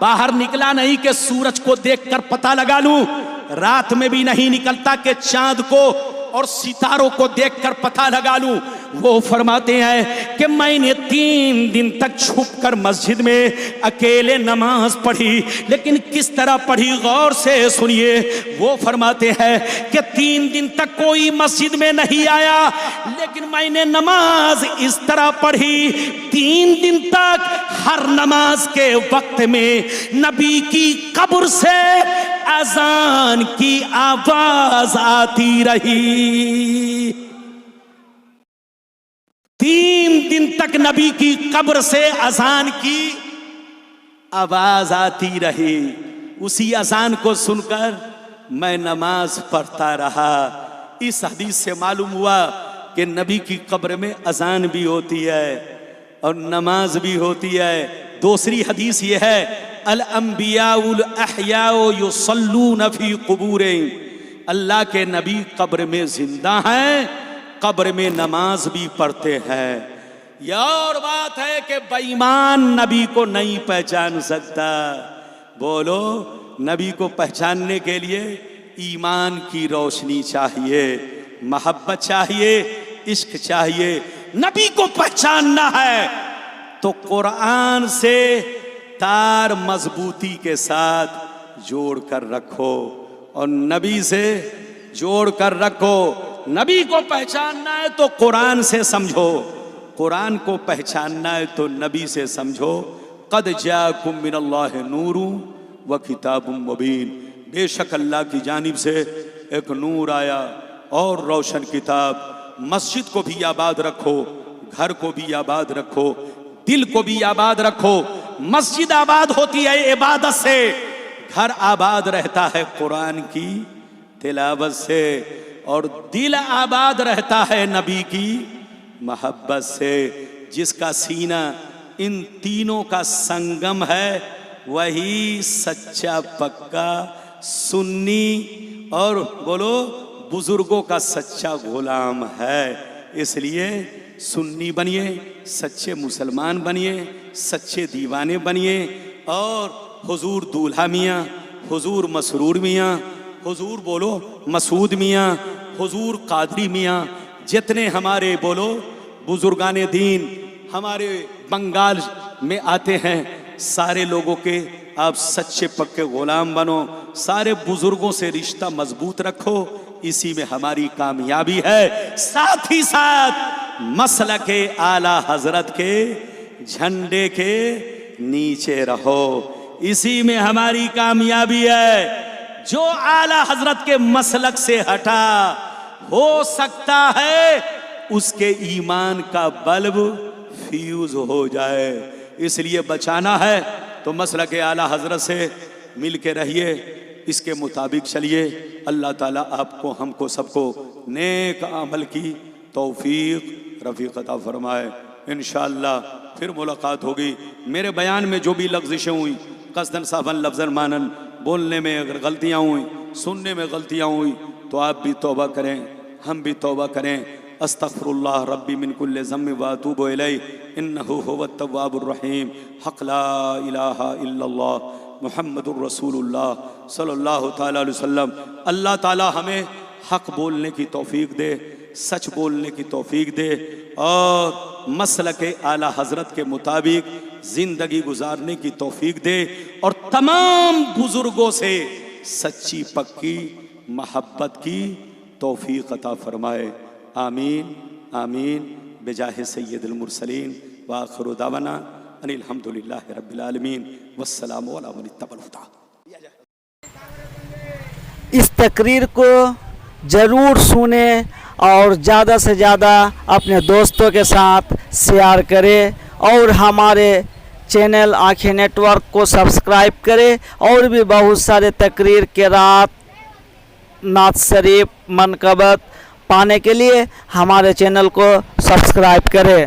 बाहर निकला नहीं कि सूरज को देखकर पता लगा लूं, रात में भी नहीं निकलता कि चांद को और सितारों को देखकर पता लगा लूं। वो फरमाते हैं कि मैंने 3 दिन तक छुपकर मस्जिद में अकेले नमाज पढ़ी, लेकिन किस तरह पढ़ी गौर से सुनिए। वो फरमाते हैं कि 3 दिन तक कोई मस्जिद में नहीं आया, लेकिन मैंने नमाज इस तरह पढ़ी 3 दिन तक हर नमाज के वक्त में नबी की कब्र से अजान की आवाज आती रही। 3 दिन तक नबी की कब्र से अजान की आवाज आती रही। उसी अजान को सुनकर मैं नमाज पढ़ता रहा। इस हदीस से मालूम हुआ कि नबी की कब्र में अजान भी होती है और नमाज भी होती है। दूसरी हदीस ये है, अल अंबियाउल अहयाउ युसल्लून फी कुबूरिहिम, अल्लाह के नबी कब्र में जिंदा हैं, कब्र में नमाज भी पढ़ते हैं। यह और बात है कि बेईमान नबी को नहीं पहचान सकता। बोलो, नबी को पहचानने के लिए ईमान की रोशनी चाहिए, मोहब्बत चाहिए, इश्क चाहिए। नबी को पहचानना है तो कुरान से तार मजबूती के साथ जोड़ कर रखो और नबी से जोड़ कर रखो। नबी को पहचानना है तो कुरान से समझो, कुरान को पहचानना है तो नबी से समझो। कद जाकुम मिनल्लाहि नूरुन व किताबुम मुबीन, बेशक अल्लाह की जानिब से एक नूर आया और रोशन किताब। मस्जिद को भी आबाद रखो, घर को भी आबाद रखो, दिल को भी आबाद रखो। मस्जिद आबाद होती है इबादत से, घर आबाद रहता है कुरान की तिलावत से, और दिल आबाद रहता है नबी की मोहब्बत से। जिसका सीना इन तीनों का संगम है वही सच्चा पक्का सुन्नी और बोलो बुजुर्गों का सच्चा गुलाम है। इसलिए सुन्नी बनिए, सच्चे मुसलमान बनिए, सच्चे दीवाने बनिए और हुजूर दूल्हा मियाँ, हुजूर मसरूर मियाँ, हुजूर बोलो मसूद मियाँ, हुजूर कादरी मियाँ, जितने हमारे बोलो बुजुर्गाने दीन हमारे बंगाल में आते हैं, सारे लोगों के आप सच्चे पक्के गुलाम बनो। सारे बुजुर्गों से रिश्ता मजबूत रखो, इसी में हमारी कामयाबी है। साथ ही साथ मसलके आला हजरत के झंडे के नीचे रहो, इसी में हमारी कामयाबी है। जो आला हजरत के मसलक से हटा, हो सकता है उसके ईमान का बल्ब फ्यूज हो जाए। इसलिए बचाना है तो मसलके आला हजरत से मिल के रहिए, इसके मुताबिक चलिए। अल्लाह ताला आपको हमको सबको नेक अमल की तौफीक रफ़ीक अता फरमाए। इंशाअल्लाह फिर मुलाकात होगी। मेरे बयान में जो भी लफ्ज़िशें हुई, कसदन साफन लफ्ज़न मानन, बोलने में अगर गलतियाँ हुई, सुनने में गलतियाँ हुई, तो आप भी तौबा करें, हम भी तौबा करें। अस्तग़फिरुल्लाह रब्बी मिन कुल्लि ज़म्बिन व अतूबु इलैहि इन्नहु हुवत तव्वाबुर रहीम। हक़ ला इलाहा इल्लल्लाह मुहम्मदुर रसूलुल्लाह सल्लल्लाहु तआला अलैहि वसल्लम। अल्लाह ताला हमें हक़ बोलने की तौफीक दे, सच बोलने की तौफीक दे और मसलके आला हजरत के मुताबिक ज़िंदगी गुजारने की तौफीक दे और तमाम बुजुर्गों से सच्ची पक्की मोहब्बत की तौफीक अता फरमाए। आमीन आमीन बिजाहे सय्यदुल मुरसलीन व आखिरु दावाना अनिल हम्दुलिल्लाहि रब्बिल आलमीन वस्सलामु अला मन इत्तबअल हुदा।
इस तकरीर को ज़रूर सुने और ज़्यादा से ज़्यादा अपने दोस्तों के साथ शेयर करें और हमारे चैनल आँखें नेटवर्क को सब्सक्राइब करें और भी बहुत सारे तकरीर के रात नात शरीफ मनकबत पाने के लिए हमारे चैनल को सब्सक्राइब करें।